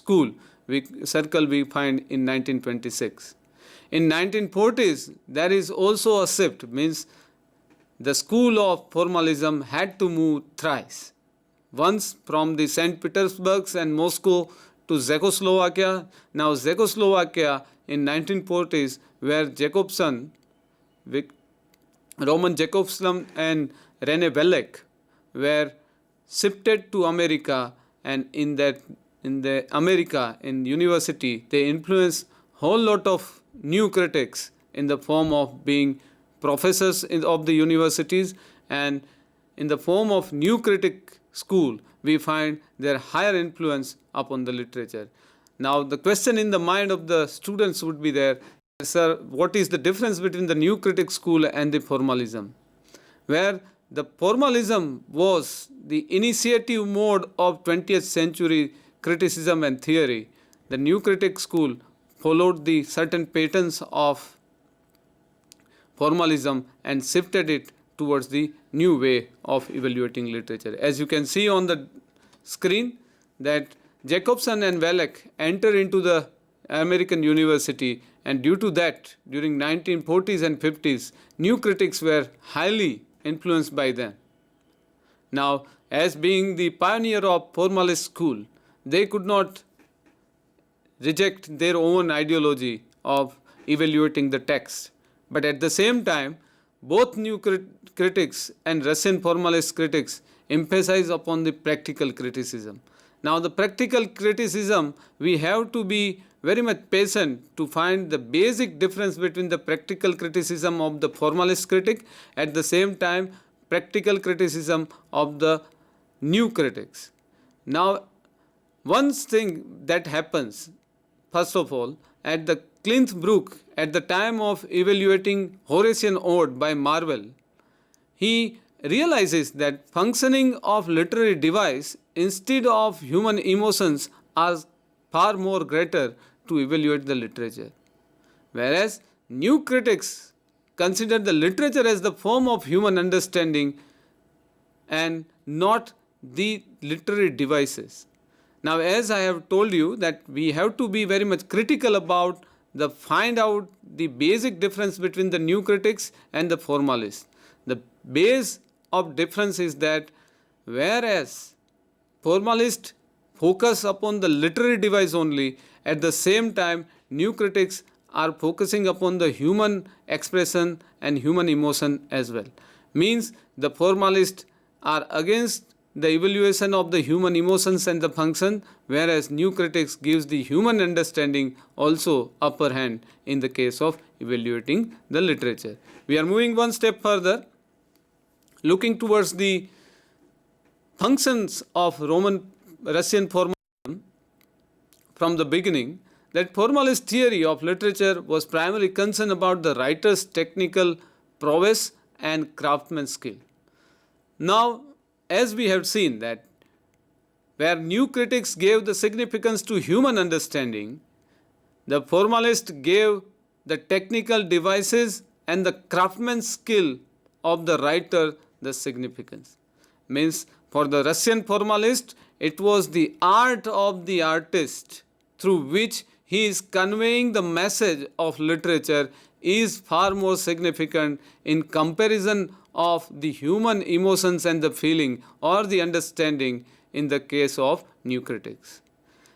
school circle we find in 1926. In 1940s, there is also a shift, means the school of formalism had to move thrice. Once from the St. Petersburg and Moscow to Czechoslovakia. Now Czechoslovakia in 1940s, where Jacobson, Roman Jacobson and Rene Wellek were shifted to America, and in the America in university they influenced whole lot of new critics in the form of being professors of the universities, and in the form of new critic school we find their higher influence upon the literature. Now the question in the mind of the students would be there, sir, what is the difference between the new critic school and the formalism? Where the formalism was the initiative mode of 20th century criticism and theory, the new critic school followed the certain patterns of formalism and shifted it towards the new way of evaluating literature. As you can see on the screen, that Jacobson and Wellek enter into the American university, and due to that, during 1940s and 50s, new critics were highly influenced by them. Now, as being the pioneer of formalist school, they could not reject their own ideology of evaluating the text. But at the same time, both new critics and Russian formalist critics emphasize upon the practical criticism. Now the practical criticism, we have to be very much patient to find the basic difference between the practical criticism of the formalist critic, at the same time practical criticism of the new critics. Now one thing that happens, first of all, at the Clinth-Brook, at the time of evaluating Horatian Ode by Marvell, he realizes that functioning of literary device instead of human emotions are far more greater to evaluate the literature. Whereas new critics consider the literature as the form of human understanding and not the literary devices. Now, as I have told you that we have to be very much critical about find out the basic difference between the new critics and the formalists. The base of difference is that whereas formalists focus upon the literary device only, at the same time new critics are focusing upon the human expression and human emotion as well. Means the formalists are against the evaluation of the human emotions and the function, whereas new critics gives the human understanding also upper hand in the case of evaluating the literature. We are moving one step further, looking towards the functions of Russian formalism from the beginning, that formalist theory of literature was primarily concerned about the writer's technical prowess and craftsman skill. Now, as we have seen that where new critics gave the significance to human understanding, the formalist gave the technical devices and the craftsman skill of the writer the significance. Means for the Russian formalist, it was the art of the artist through which he is conveying the message of literature is far more significant in comparison of the human emotions and the feeling or the understanding in the case of new critics.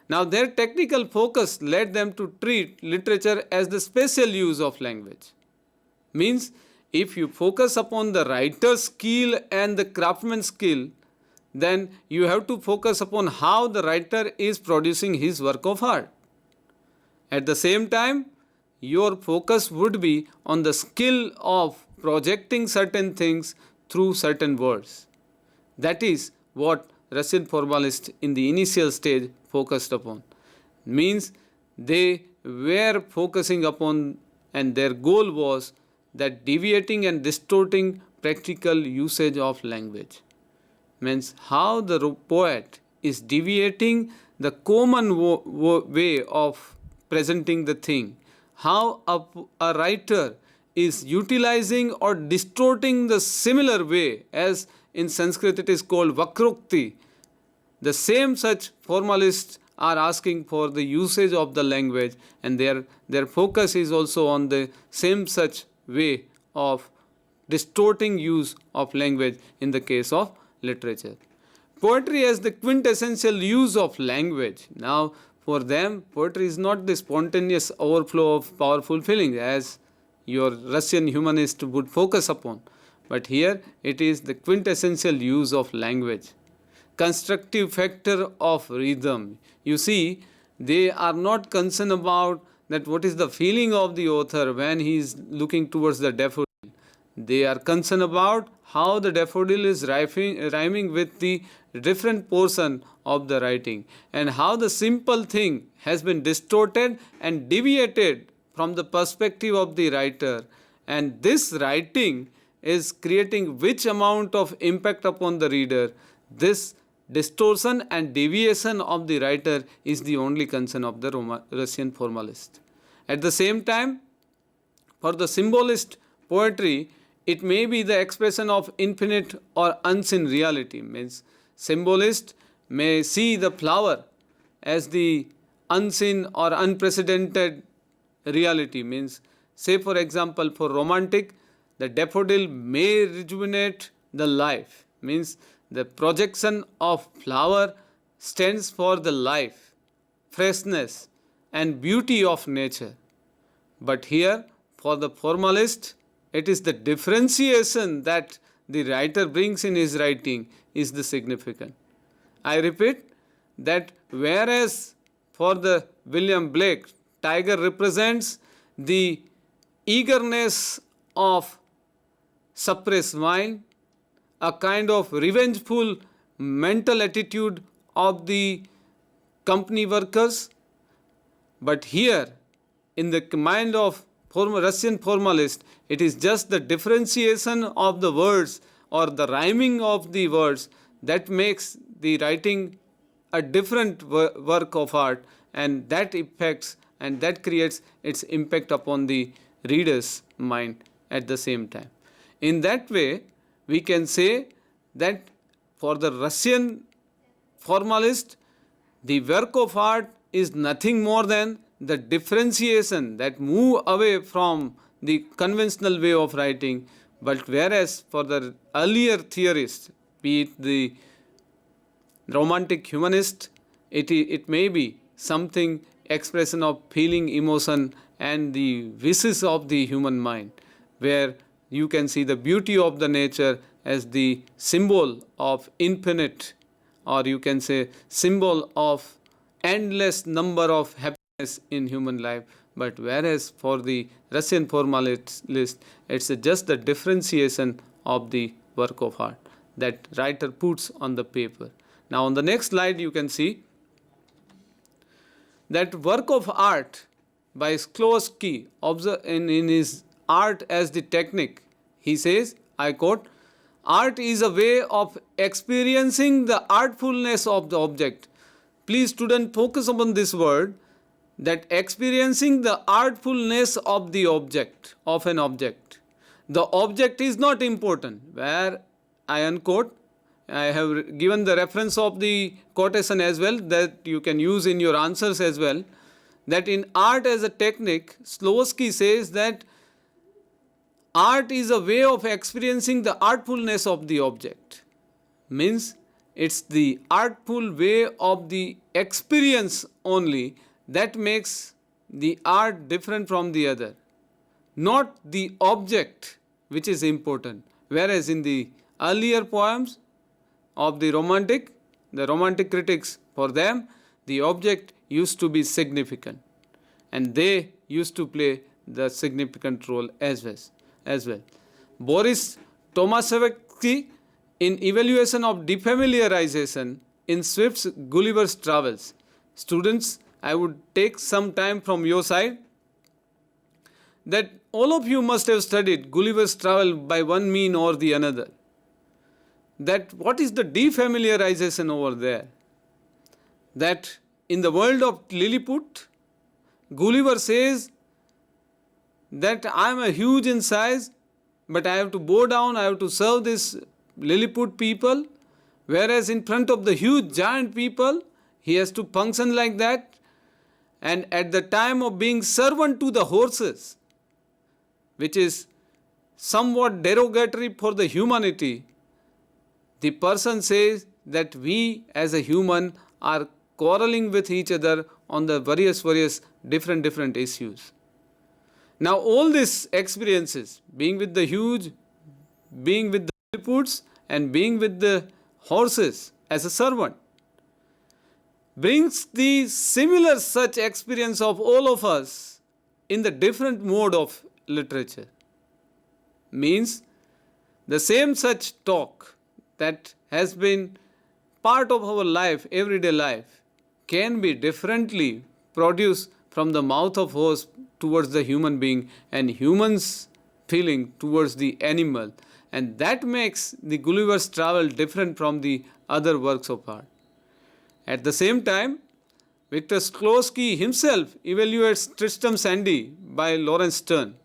Now their technical focus led them to treat literature as the special use of language. Means if you focus upon the writer's skill and the craftsman's skill, then you have to focus upon how the writer is producing his work of art. At the same time, your focus would be on the skill of projecting certain things through certain words. That is what Russian formalists in the initial stage focused upon. Means they were focusing upon, and their goal was that deviating and distorting practical usage of language. Means how the poet is deviating the common way of presenting the thing, how a writer is utilizing or distorting the similar way, as in Sanskrit it is called Vakrokti. The same such formalists are asking for the usage of the language, and their focus is also on the same such way of distorting use of language in the case of literature. Poetry as the quintessential use of language. Now, for them, poetry is not the spontaneous overflow of powerful feelings as your Russian humanist would focus upon, but here it is the quintessential use of language. Constructive factor of rhythm. You see, they are not concerned about that what is the feeling of the author when he is looking towards the daffodil. They are concerned about how the daffodil is rhyming with the different portion of the writing, and how the simple thing has been distorted and deviated from the perspective of the writer, and this writing is creating which amount of impact upon the reader. This distortion and deviation of the writer is the only concern of the Russian formalist. At the same time, for the symbolist poetry, it may be the expression of infinite or unseen reality. Means symbolist may see the flower as the unseen or unprecedented reality. Means, say for example, for romantic, the daffodil may rejuvenate the life. Means the projection of flower stands for the life, freshness and beauty of nature. But here, for the formalist, it is the differentiation that the writer brings in his writing is the significant. I repeat that whereas for the William Blake, tiger represents the eagerness of suppressed mind, a kind of revengeful mental attitude of the company workers. But here, in the mind of Russian formalist, it is just the differentiation of the words or the rhyming of the words that makes the writing a different work of art, and that affects and that creates its impact upon the reader's mind at the same time. In that way, we can say that for the Russian formalist, the work of art is nothing more than the differentiation that move away from the conventional way of writing. But whereas for the earlier theorists, be it the romantic humanist, it may be something expression of feeling, emotion and the wishes of the human mind, where you can see the beauty of the nature as the symbol of infinite, or you can say symbol of endless number of happiness in human life. But whereas for the Russian formalist, it's just the differentiation of the work of art that writer puts on the paper. Now on the next slide you can see that work of art by Shklovsky in his Art as the Technique. He says, I quote, art is a way of experiencing the artfulness of the object. Please student, focus upon this word, that experiencing the artfulness of the object, of an object. The object is not important, where I unquote, I have given the reference of the quotation as well that you can use in your answers as well, that in art as a technique, Shklovsky says that art is a way of experiencing the artfulness of the object. Means it's the artful way of the experience only that makes the art different from the other, not the object which is important. Whereas in the earlier poems of the romantic critics, for them the object used to be significant and they used to play the significant role as well. Boris Tomaszewski, in Evaluation of Defamiliarization in Swift's Gulliver's Travels. Students, I would take some time from your side that all of you must have studied Gulliver's Travel by one mean or the another. That what is the defamiliarization over there? That in the world of Lilliput, Gulliver says that I am a huge in size, but I have to bow down, I have to serve this Lilliput people, whereas in front of the huge giant people, He has to function like that. And at the time of being servant to the horses, which is somewhat derogatory for the humanity, the person says that we as a human are quarreling with each other on the various different issues. Now all these experiences, being with the huge, being with the Lilliputs, and being with the horses as a servant, brings the similar such experience of all of us in the different mode of literature. Means the same such talk that has been part of our life, everyday life, can be differently produced from the mouth of horse towards the human being and humans feeling towards the animal, and that makes the Gulliver's Travel different from the other works of art. At the same time, Victor Shklovsky himself evaluates Tristram Shandy by Laurence Sterne.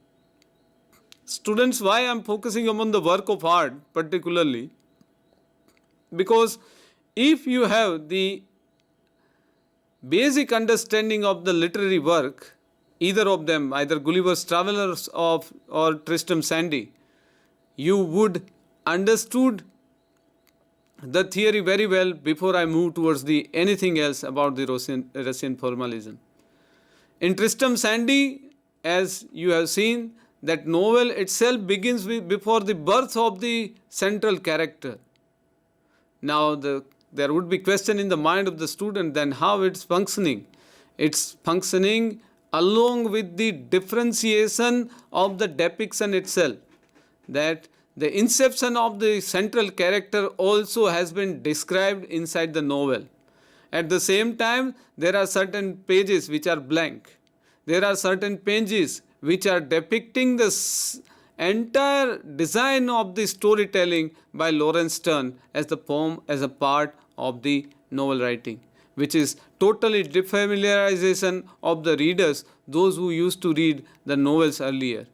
Students, why I am focusing upon the work of art particularly? Because if you have the basic understanding of the literary work, either of them, either Gulliver's Travellers or Tristram Shandy, you would understood the theory very well before I move towards the anything else about the Russian formalism. In Tristram Shandy, as you have seen, that novel itself begins before the birth of the central character. Now there would be question in the mind of the student, then how it's functioning. It's functioning along with the differentiation of the depiction itself, that the inception of the central character also has been described inside the novel. At the same time, there are certain pages which are blank. There are certain pages which are depicting the entire design of the storytelling by Laurence Sterne as the poem, as a part of the novel writing, which is totally defamiliarization of the readers, those who used to read the novels earlier.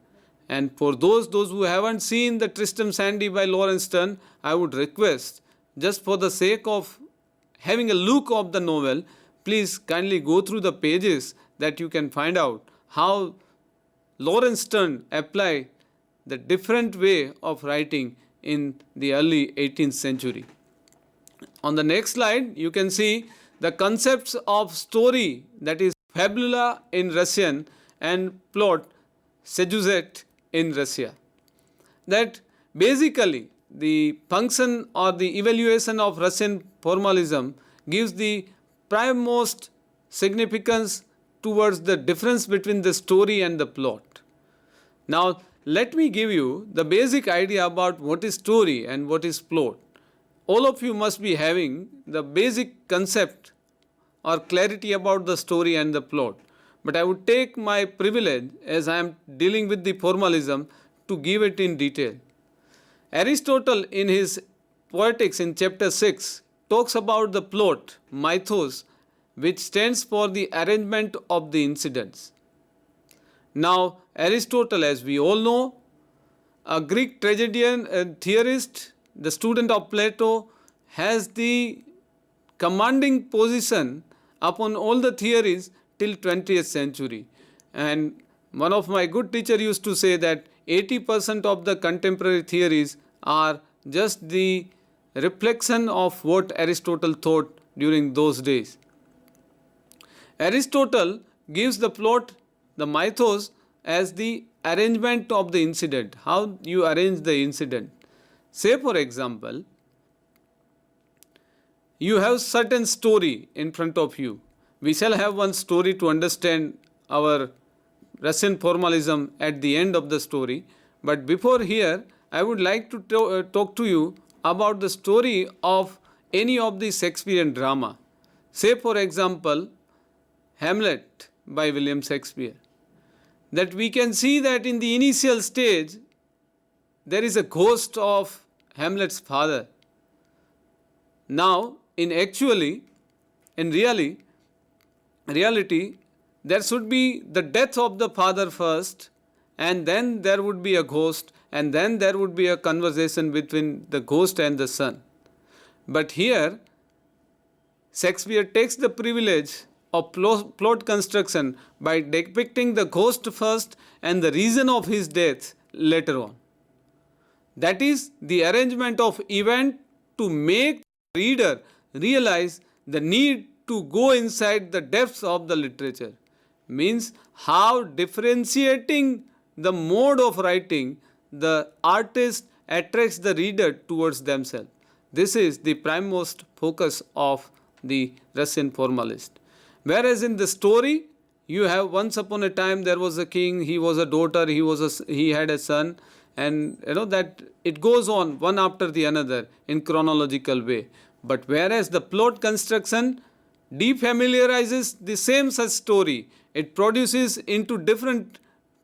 And for those who haven't seen the Tristram Shandy by Laurence Sterne, I would request, just for the sake of having a look of the novel, please kindly go through the pages that you can find out how Laurence Sterne applied the different way of writing in the early 18th century. On the next slide, you can see the concepts of story, that is fabula in Russian and plot, sujet in Russia. That basically the function or the evaluation of Russian formalism gives the primemost significance towards the difference between the story and the plot. Now let me give you the basic idea about what is story and what is plot. All of you must be having the basic concept or clarity about the story and the plot. But I would take my privilege, as I am dealing with the formalism, to give it in detail. Aristotle in his Poetics in chapter 6 talks about the plot, mythos, which stands for the arrangement of the incidents. Now Aristotle, as we all know, a Greek tragedian and theorist, the student of Plato, has the commanding position upon all the theories till 20th century. And one of my good teacher used to say that 80% of the contemporary theories are just the reflection of what Aristotle thought during those days. Aristotle gives the plot, the mythos, as the arrangement of the incident, how you arrange the incident. Say for example, you have certain story in front of you. We shall have one story to understand our Russian formalism at the end of the story. But before here, I would like to talk to you about the story of any of the Shakespearean drama. Say for example, Hamlet by William Shakespeare. That we can see that in the initial stage, there is a ghost of Hamlet's father. Now, in reality, there should be the death of the father first, and then there would be a ghost, and then there would be a conversation between the ghost and the son. But here, Shakespeare takes the privilege of plot construction by depicting the ghost first and the reason of his death later on. That is the arrangement of event to make the reader realize the need to go inside the depths of the literature. Means how differentiating the mode of writing, the artist attracts the reader towards themselves. This is the primemost focus of the Russian formalist. Whereas in the story, you have once upon a time there was a king, he was a daughter, he had a son, and that it goes on one after the another in chronological way. But whereas the plot construction defamiliarizes the same such story, it produces into different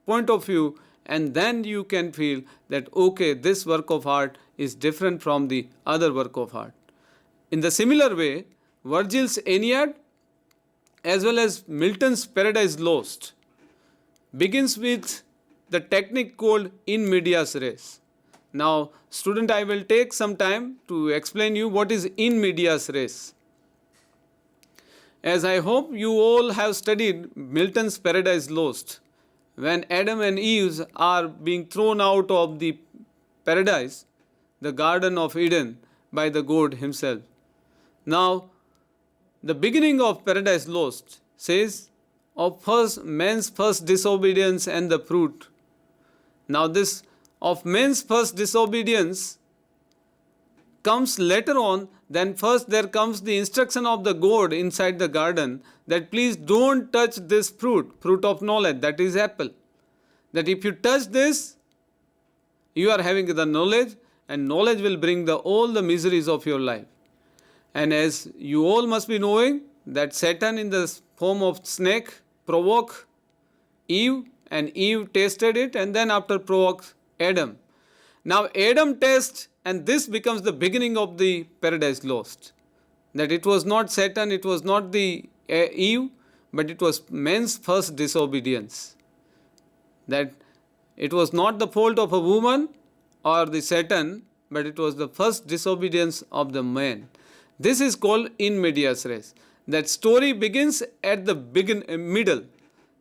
point of view, and then you can feel that okay, this work of art is different from the other work of art. In the similar way, Virgil's Aeneid as well as Milton's Paradise Lost begins with the technique called in medias res. Now, student, I will take some time to explain you what is in medias res. As I hope you all have studied Milton's Paradise Lost, when Adam and Eve are being thrown out of the paradise, the Garden of Eden, by the God himself. Now, the beginning of Paradise Lost says of man's first disobedience and the fruit. Now, this of man's first disobedience comes later on. Then first there comes the instruction of the God inside the garden that please don't touch this fruit of knowledge, that is apple. That if you touch this, you are having the knowledge, and knowledge will bring all the miseries of your life. And as you all must be knowing that Satan in the form of snake provoked Eve, and Eve tasted it, and then after provoked Adam. Now Adam tastes, and this becomes the beginning of the Paradise Lost. That it was not Satan, it was not the Eve, but it was man's first disobedience. That it was not the fault of a woman or the Satan, but it was the first disobedience of the man. This is called in medias res. That story begins at the middle.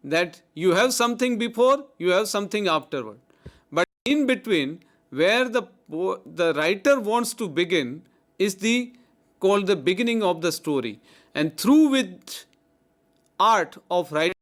That you have something before, you have something afterward. But in between, where the writer wants to begin is called the beginning of the story. And through with art of writing,